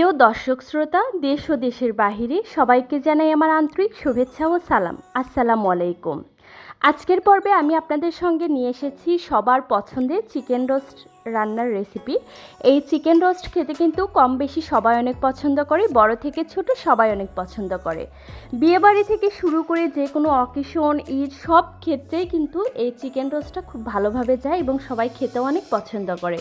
প্রিয় দর্শক শ্রোতা, দেশ ও দেশের বাহিরে সবাইকে জানাই আমার আন্তরিক শুভেচ্ছা ও সালাম। আসসালামু আলাইকুম। আজকের পর্বে আমি আপনাদের সঙ্গে নিয়ে এসেছি সবার পছন্দের চিকেন রোস্ট রান্নার রেসিপি। এই চিকেন রোস্ট খেতে কিন্তু কম বেশি সবাই অনেক পছন্দ করে, বড় থেকে ছোট সবাই অনেক পছন্দ করে। বিয়েবাড়ি থেকে শুরু করে যে কোনো অকেশন, ঈদ সব ক্ষেত্রেই কিন্তু এই চিকেন রোস্টটা খুব ভালোভাবে যায় এবং সবাই খেতেও অনেক পছন্দ করে।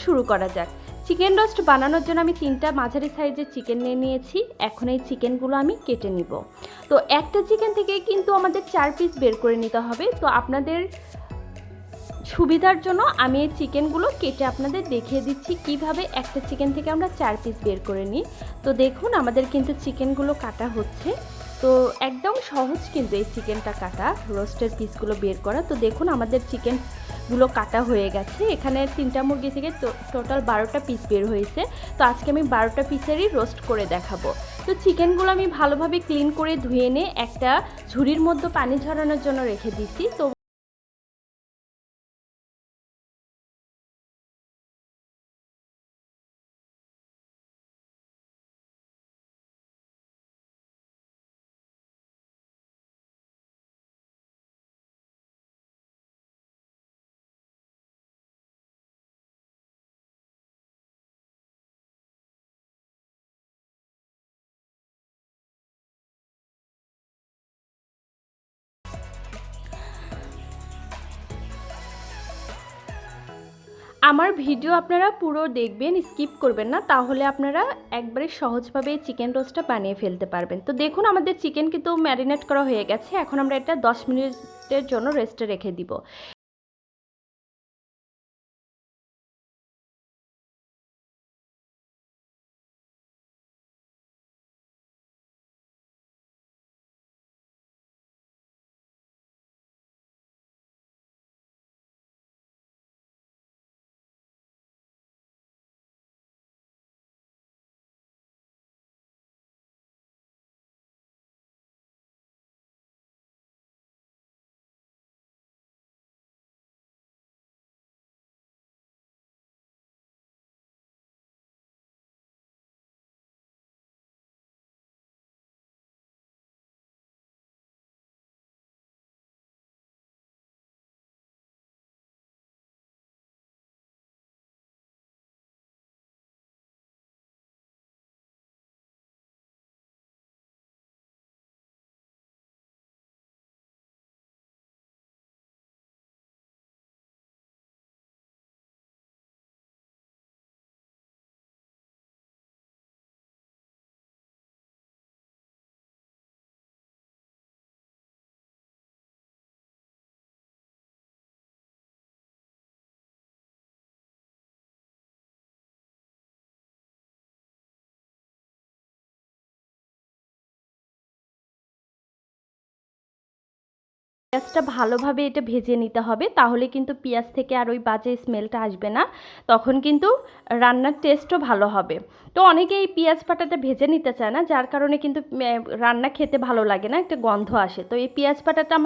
শুরু করা যাক। চিকেন রোস্ট বানানোর জন্য আমি 3টা মাঝারি সাইজের চিকেন নিয়ে নিয়েছি। এখন এই চিকেনগুলো আমি কেটে নিব। তো একটা চিকেন থেকে কিন্তু আমাদের 4 পিস বের করে নিতে হবে। তো আপনাদের সুবিধার জন্য আমি এই চিকেনগুলো কেটে আপনাদের দেখিয়ে দিচ্ছি কিভাবে একটা চিকেন থেকে আমরা 4 পিস বের করে নিই। তো দেখুন আমাদের কিন্তু চিকেনগুলো কাটা হচ্ছে। তো একদম সহজ কিন্তু এই চিকেনটা কাটা, রোস্টের পিসগুলো বের করা। তো দেখুন আমাদের চিকেনগুলো কাটা হয়ে গেছে। এখানে 3টা মুরগি থেকে টোটাল 12টা পিস বের হয়েছে। তো আজকে আমি 12টা পিসেরই রোস্ট করে দেখাবো। তো চিকেনগুলো আমি ভালোভাবে ক্লিন করে ধুয়ে নিয়ে একটা ঝুড়ির মধ্যে পানি ঝরানোর জন্য রেখে দিচ্ছি। তো আমার ভিডিও আপনারা পুরো দেখবেন, স্কিপ করবেন না, তাহলে আপনারা একবারে সহজভাবে চিকেন রোস্টটা বানিয়ে ফেলতে পারবেন। তো দেখুন আমাদের চিকেন কিন্তু ম্যারিনেট করা হয়ে গেছে। এখন আমরা এটা 10 মিনিটের জন্য রেস্টে রেখে দিব। পেঁয়াজটা ভালোভাবে এটা ভেজে নিতে হবে, তাহলে কিন্তু পেঁয়াজ থেকে আর ওই বাজে স্মেলটা আসবে না। তখন কিন্তু রান্নার টেস্টও ভালো হবে। তো অনেকে এই পেঁয়াজ বাটাটা ভেজে নিতে চায় না, যার কারণে কিন্তু রান্না খেতে ভালো লাগে না, একটা গন্ধ আসে। তো এই পেঁয়াজ বাটাটা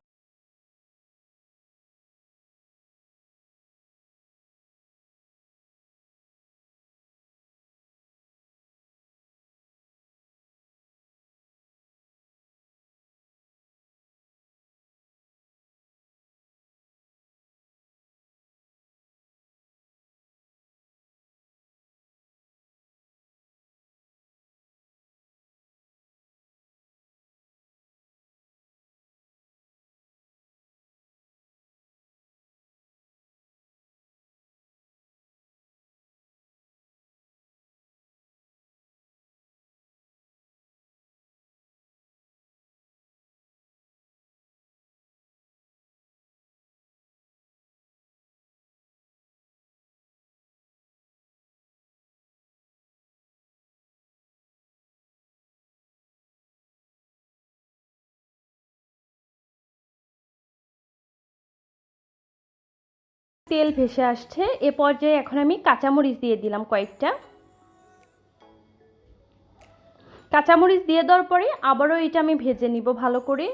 তেল ভেসে আসছে। এ পর্যায়ে এখন আমি কাঁচামরিচ দিয়ে দিলাম কয়েকটা। কাঁচামরিচ দিয়ে দেওয়ার পরে আবারও এটা আমি ভেজে নিব ভালো করে।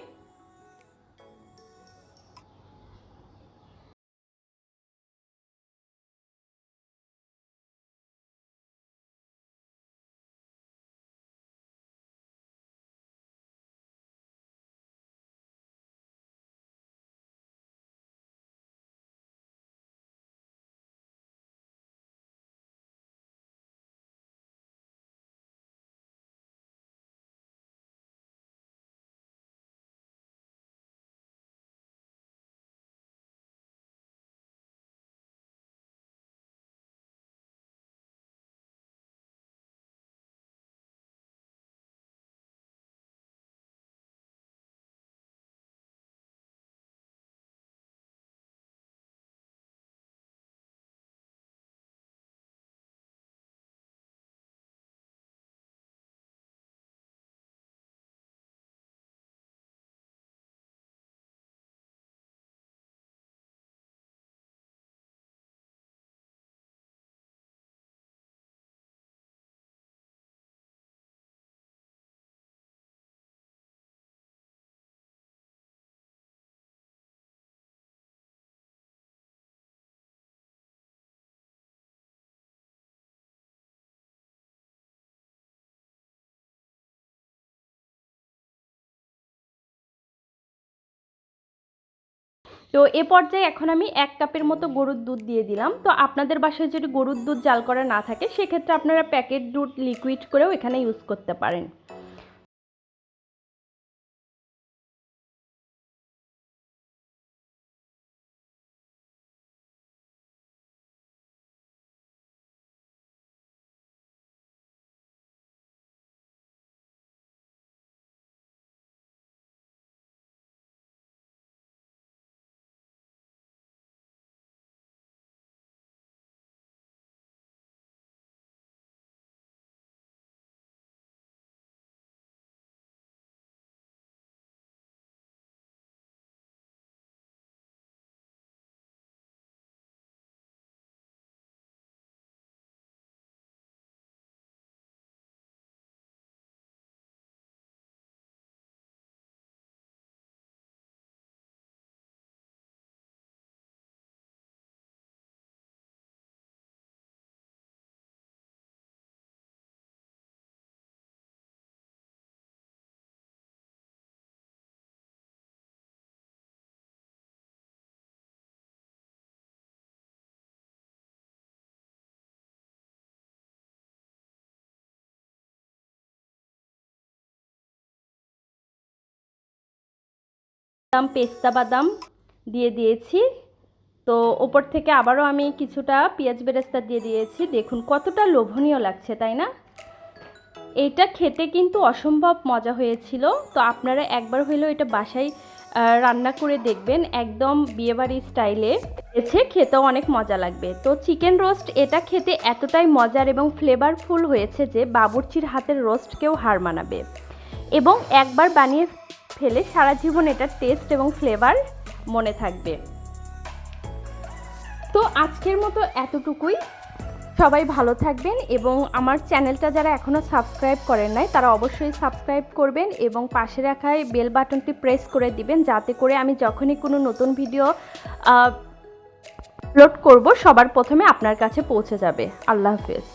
তো এ পর্যায়ে এখন আমি 1 কাপের মতো গরুর দুধ দিয়ে দিলাম। তো আপনাদের বাসায় যদি গরুর দুধ জাল করা না থাকে সেক্ষেত্রে আপনারা প্যাকেট দুধ লিকুইড করেও এখানে ইউজ করতে পারেন। পেস্তা বাদাম দিয়ে দিয়েছি। তো ওপর থেকে আবারও আমি কিছুটা পেঁয়াজ বেরেস্তা দিয়ে দিয়েছি। দেখুন কতটা লোভনীয় লাগছে, তাই না? এটা খেতে কিন্তু অসম্ভব মজা হয়েছিল। তো আপনারা একবার হলেও এটা বাসায় রান্না করে দেখবেন, একদম বিয়েবাড়ি স্টাইলে হয়েছে, খেতেও অনেক মজা লাগবে। তো চিকেন রোস্ট এটা খেতে এতটাই মজার এবং ফ্লেভারফুল হয়েছে যে বাবুর্চির হাতের রোস্টকেও হার মানাবে, এবং একবার বানিয়ে ফেলে সারা জীবন এটার টেস্ট এবং ফ্লেভার মনে থাকবে। তো আজকের মতো এতটুকুই। সবাই ভালো থাকবেন, এবং আমার চ্যানেলটা যারা এখনও সাবস্ক্রাইব করেন নাই তারা অবশ্যই সাবস্ক্রাইব করবেন এবং পাশে রাখায় বেল বাটনটি প্রেস করে দিবেন, যাতে করে আমি যখনই কোনো নতুন ভিডিও আপলোড করব সবার প্রথমে আপনার কাছে পৌঁছে যাবে। আল্লাহ হাফেজ।